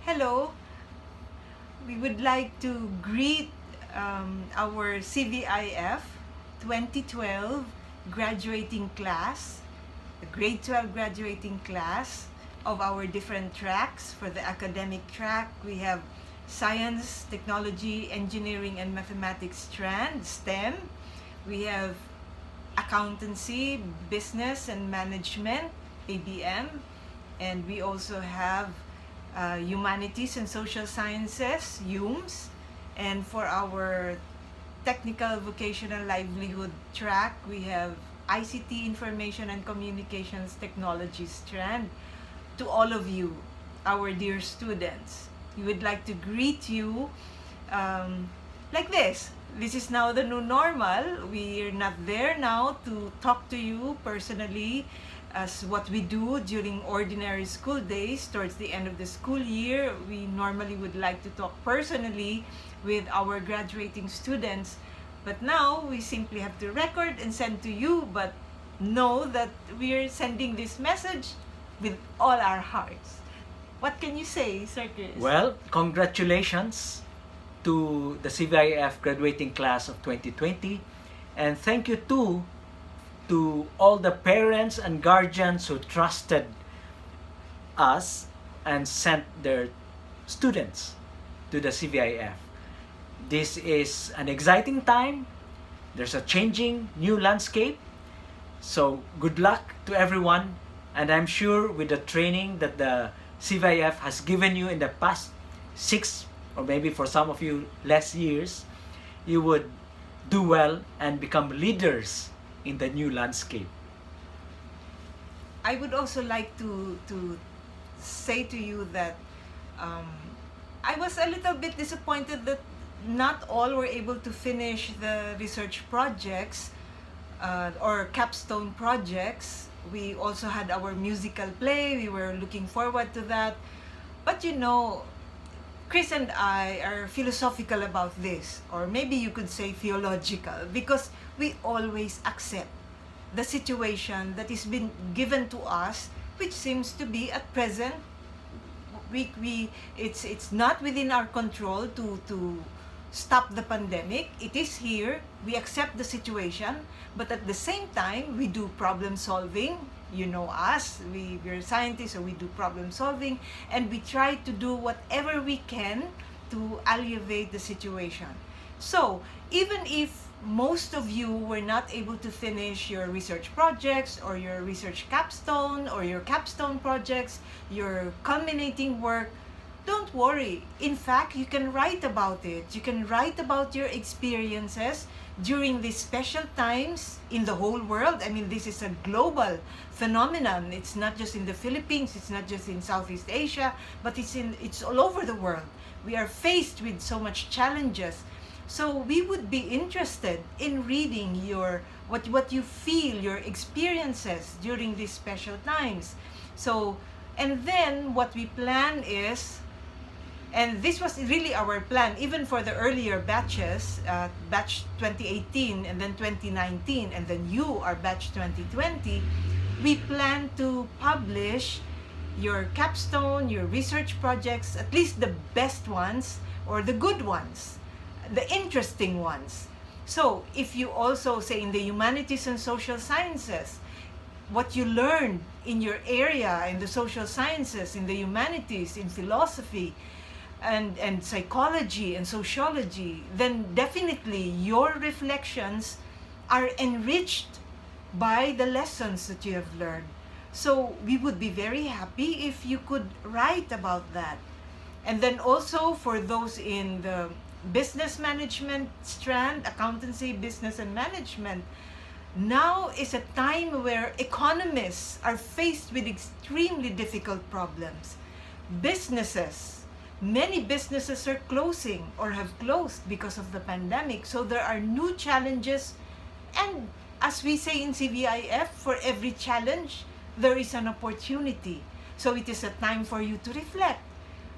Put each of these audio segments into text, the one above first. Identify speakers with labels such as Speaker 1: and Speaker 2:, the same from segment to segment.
Speaker 1: Hello, we would like to greet our CVIF 2012 graduating class, the grade 12 graduating class of our different tracks. For the academic track, we have Science, Technology, Engineering, and Mathematics strand, STEM. We have Accountancy, Business and Management, ABM. And we also have Humanities and Social Sciences, HUMS. And for our Technical Vocational Livelihood track, we have ICT, Information and Communications Technology strand. To all of you, our dear students, we would like to greet you like this. This is now the new normal. We're not there now to talk to you personally as what we do during ordinary school days towards the end of the school year. We normally would like to talk personally with our graduating students, but now we simply have to record and send to you. But know that we're sending this message with all our hearts. What can you say, Sir Chris?
Speaker 2: Well, congratulations to the CVIF graduating class of 2020, and thank you too to all the parents and guardians who trusted us and sent their students to the CVIF. This is an exciting time. There's a changing new landscape. So good luck to everyone, and I'm sure with the training that the CVIF has given you in the past 6 or maybe for some of you less years, you would do well and become leaders in the new landscape.
Speaker 1: I would also like to say to you that I was a little bit disappointed that not all were able to finish the research projects or capstone projects. We also had our musical play. We were looking forward to that. But you know, Chris and I are philosophical about this, or maybe you could say theological, because we always accept the situation that is been given to us, which seems to be at present, it's not within our control to stop the pandemic. It is here. We accept the situation, but at the same time, we do problem solving. You know us, we're scientists, so we do problem solving, and we try to do whatever we can to alleviate the situation. So even if most of you were not able to finish your research projects or your research capstone or your capstone projects, your culminating work, don't worry. In fact, you can write about it. You can write about your experiences during these special times in the whole world. I mean, this is a global phenomenon. It's not just in the Philippines, it's not just in Southeast Asia, but it's all over the world. We are faced with so much challenges. So we would be interested in reading what you feel, your experiences during these special times. So, and then what we plan is, and this was really our plan, even for the earlier batches, batch 2018 and then 2019, and then you are batch 2020, we plan to publish your capstone, your research projects, at least the best ones or the good ones, the interesting ones. So if you also say in the humanities and social sciences, what you learned in your area, in the social sciences, in the humanities, in philosophy, and psychology and sociology, then definitely your reflections are enriched by the lessons that you have learned. So we would be very happy if you could write about that. And then also for those in the business management strand, accountancy, business and management, now is a time where economists are faced with extremely difficult problems. Many businesses are closing or have closed because of the pandemic. So there are new challenges. And as we say in CVIF, for every challenge, there is an opportunity. So it is a time for you to reflect.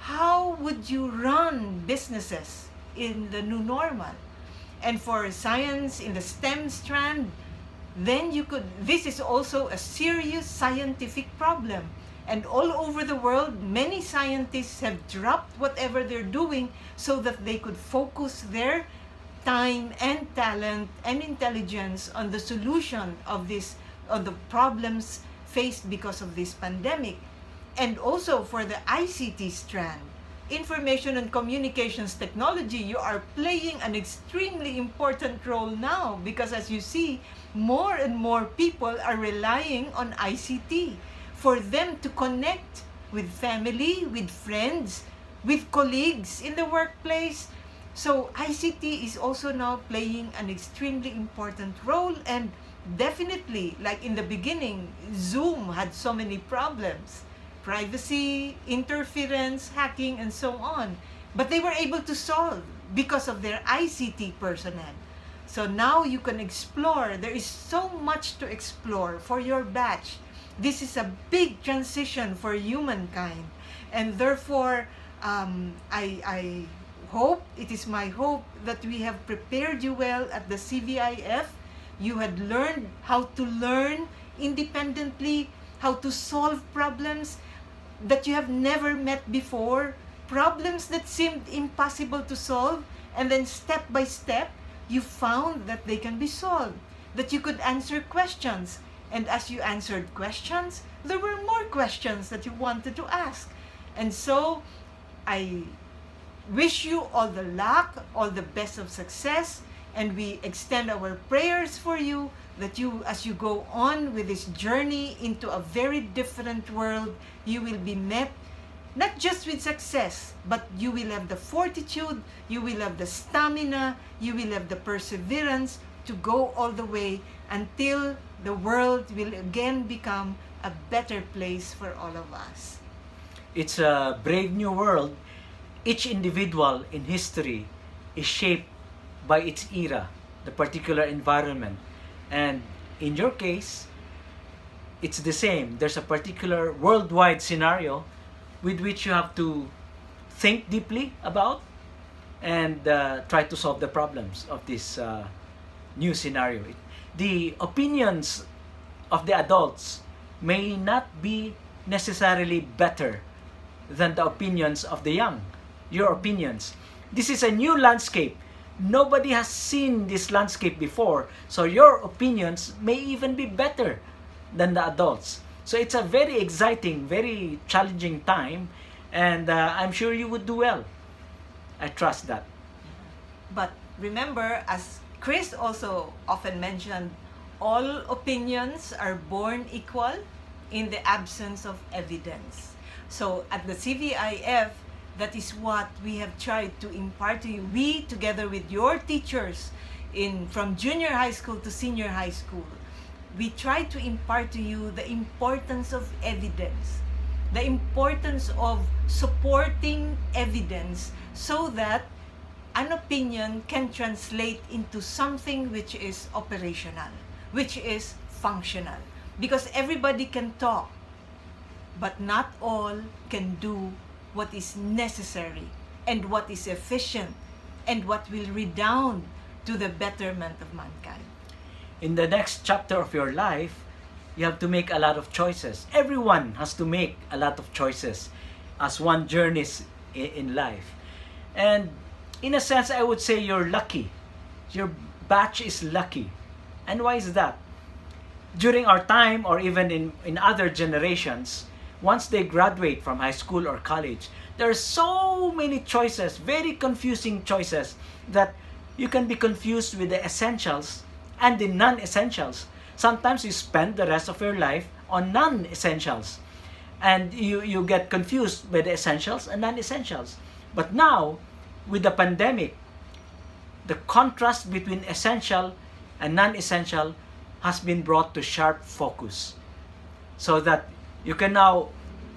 Speaker 1: How would you run businesses in the new normal? And for science in the STEM strand, then you could, this is also a serious scientific problem. And all over the world, many scientists have dropped whatever they're doing so that they could focus their time and talent and intelligence on the solution of the problems faced because of this pandemic. And also for the ICT strand, information and communications technology, you are playing an extremely important role now, because as you see, more and more people are relying on ICT for them to connect with family, with friends, with colleagues in the workplace. So ICT is also now playing an extremely important role, and definitely, like in the beginning, Zoom had so many problems. Privacy, interference, hacking, and so on. But they were able to solve because of their ICT personnel. So now you can explore. There is so much to explore for your batch. This is a big transition for humankind. And therefore, I hope, it is my hope that we have prepared you well at the CVIF. You had learned how to learn independently, how to solve problems that you have never met before, problems that seemed impossible to solve, and then step by step, you found that they can be solved, that you could answer questions. And as you answered questions, there were more questions that you wanted to ask. And so, I wish you all the luck, all the best of success, and we extend our prayers for you, that you, as you go on with this journey into a very different world, you will be met not just with success, but you will have the fortitude, you will have the stamina, you will have the perseverance to go all the way until the world will again become a better place for all of us.
Speaker 2: It's a brave new world. Each individual in history is shaped by its era, the particular environment. And in your case, it's the same. There's a particular worldwide scenario with which you have to think deeply about and try to solve the problems of this new scenario. The opinions of the adults may not be necessarily better than the opinions of the young. Your opinions. This is a new landscape. Nobody has seen this landscape before, so your opinions may even be better than the adults. So it's a very exciting, very challenging time, and I'm sure you would do well. I trust that.
Speaker 1: But remember, as Chris also often mentioned, all opinions are born equal in the absence of evidence. So at the CVIF, that is what we have tried to impart to you. We, together with your teachers from junior high school to senior high school, we try to impart to you the importance of evidence, the importance of supporting evidence, so that an opinion can translate into something which is operational, which is functional. Because everybody can talk, but not all can do what is necessary and what is efficient and what will redound to the betterment of mankind.
Speaker 2: In the next chapter of your life, you have to make a lot of choices. Everyone has to make a lot of choices as one journeys in life. And in a sense, I would say you're lucky. Your batch is lucky. And why is that? During our time, or even in other generations, once they graduate from high school or college, there are so many choices, very confusing choices, that you can be confused with the essentials and the non-essentials. Sometimes you spend the rest of your life on non-essentials, and you get confused by the essentials and non-essentials. But now, with the pandemic, the contrast between essential and non-essential has been brought to sharp focus, so that you can now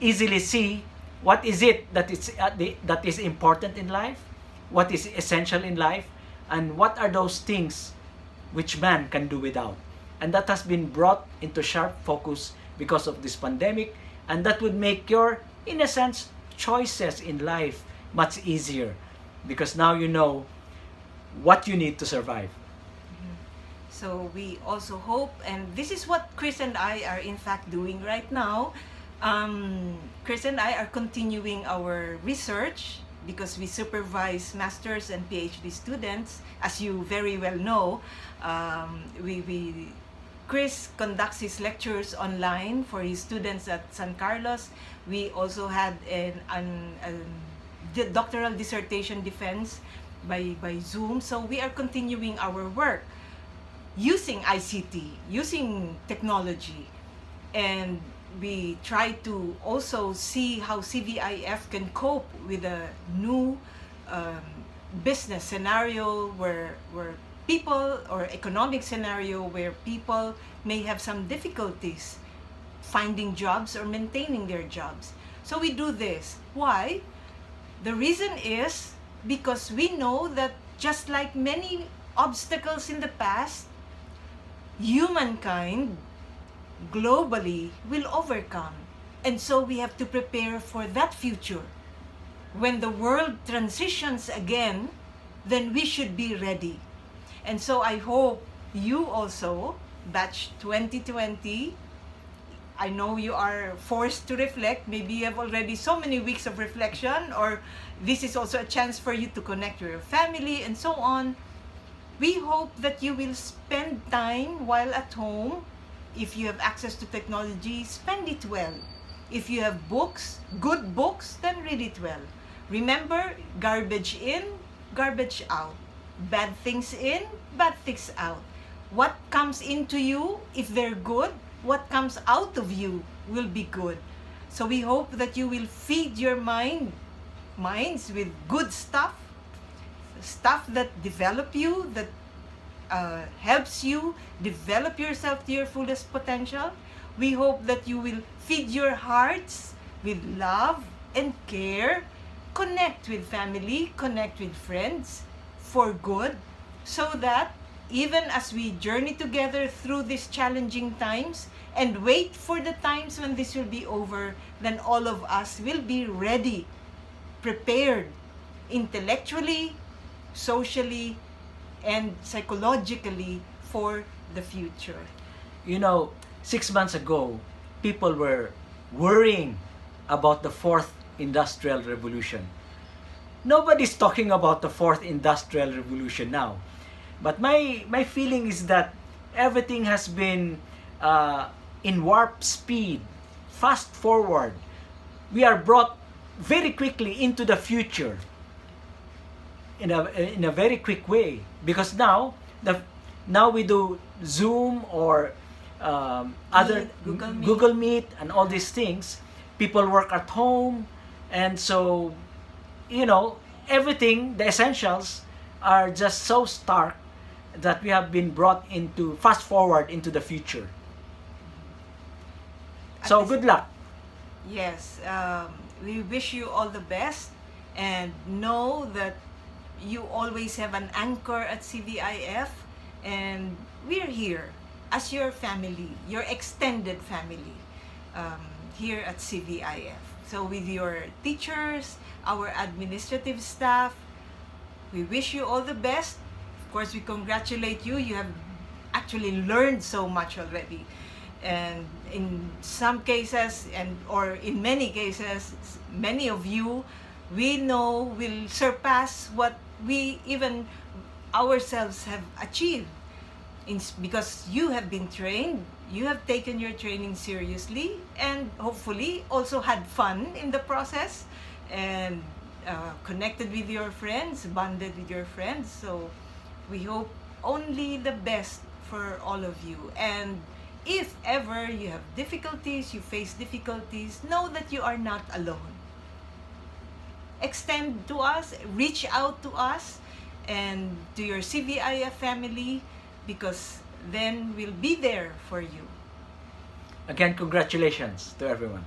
Speaker 2: easily see what is it that is important in life, what is essential in life, and what are those things which man can do without. And that has been brought into sharp focus because of this pandemic, and that would make your, in a sense, choices in life much easier, because now you know what you need to survive.
Speaker 1: So we also hope, and this is what Chris and I are in fact doing right now, Chris and I are continuing our research because we supervise master's and PhD students. As you very well know, Chris conducts his lectures online for his students at San Carlos. We also had a doctoral dissertation defense by Zoom. So we are continuing our work using ICT, using technology, and we try to also see how CVIF can cope with a new business scenario where people, or economic scenario where people may have some difficulties finding jobs or maintaining their jobs. So we do this. Why? The reason is because we know that just like many obstacles in the past, humankind globally will overcome. And so we have to prepare for that future. When the world transitions again, then we should be ready. And so I hope you also, batch 2020, I know you are forced to reflect. Maybe you have already so many weeks of reflection, or this is also a chance for you to connect with your family and so on. We hope that you will spend time while at home. If you have access to technology, spend it well. If you have books, good books, then read it well. Remember, garbage in, garbage out. Bad things in, bad things out. What comes into you, if they're good, what comes out of you will be good. So we hope that you will feed your minds with good stuff that develop you, that helps you develop yourself to your fullest potential. We hope that you will feed your hearts with love and care, connect with family, connect with friends for good, so that even as we journey together through these challenging times and wait for the times when this will be over, then all of us will be ready, prepared intellectually, socially, and psychologically for the future.
Speaker 2: You know, 6 months ago, people were worrying about the fourth industrial revolution. Nobody's talking about the fourth industrial revolution now. But my feeling is that everything has been in warp speed, fast forward. We are brought very quickly into the future in a very quick way, because now we do Zoom or other Google Meet and all these things. People work at home, and so everything, the essentials are just so stark that we have been brought into fast forward into the future. So good luck.
Speaker 1: Yes, we wish you all the best, and know that you always have an anchor at CVIF, and we're here as your family, your extended family, here at CVIF. So with your teachers, our administrative staff, we wish you all the best. Of course, we congratulate you. You have actually learned so much already. And in some cases, or in many cases, many of you, we know will surpass what we even ourselves have achieved. Because you have been trained, you have taken your training seriously, and hopefully also had fun in the process, and connected with your friends, bonded with your friends. So we hope only the best for all of you. And if ever you have difficulties, you face difficulties, know that you are not alone. Extend to us, reach out to us, and to your CVIF family, because then we'll be there for you.
Speaker 2: Again, congratulations to everyone.